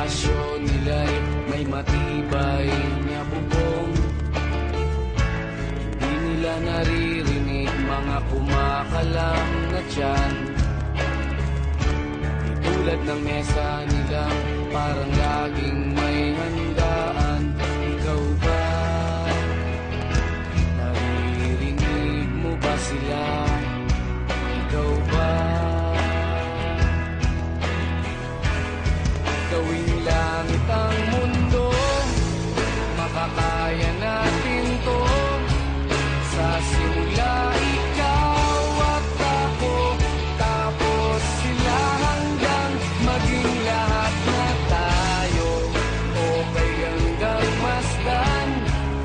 palasyo nila'y may matibay na bubong. Di nila naririnig mga kumakalam na tiyan. Di tulad ng mesa nilang parang laging may handaan. Ikaw ba? Naririnig mo ba sila? Ikaw ba? Gawing langit ang mundo, makakaya natin to. Sa simula ikaw at ako, tapos sila hanggang maging lahat na tayo. Okay hanggang masdan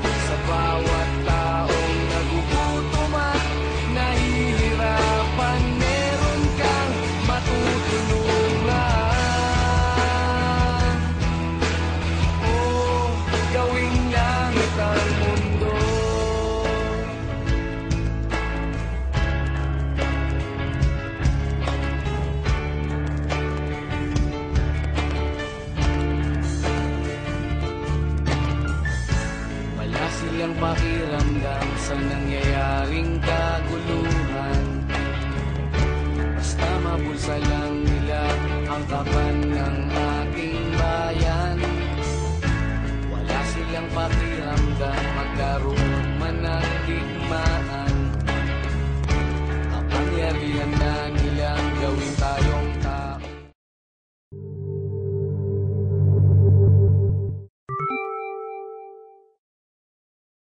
sa bawat taong nagugutom at nahihirapan. Meron kang matutulungan. Gawing langit ang mundo. Wala silang pakiramdam sa nangyayaring kaguluhan. Basta mabulsa lang nila ang kaban ng ating bayan. Wala silang pakiramdam magkaroon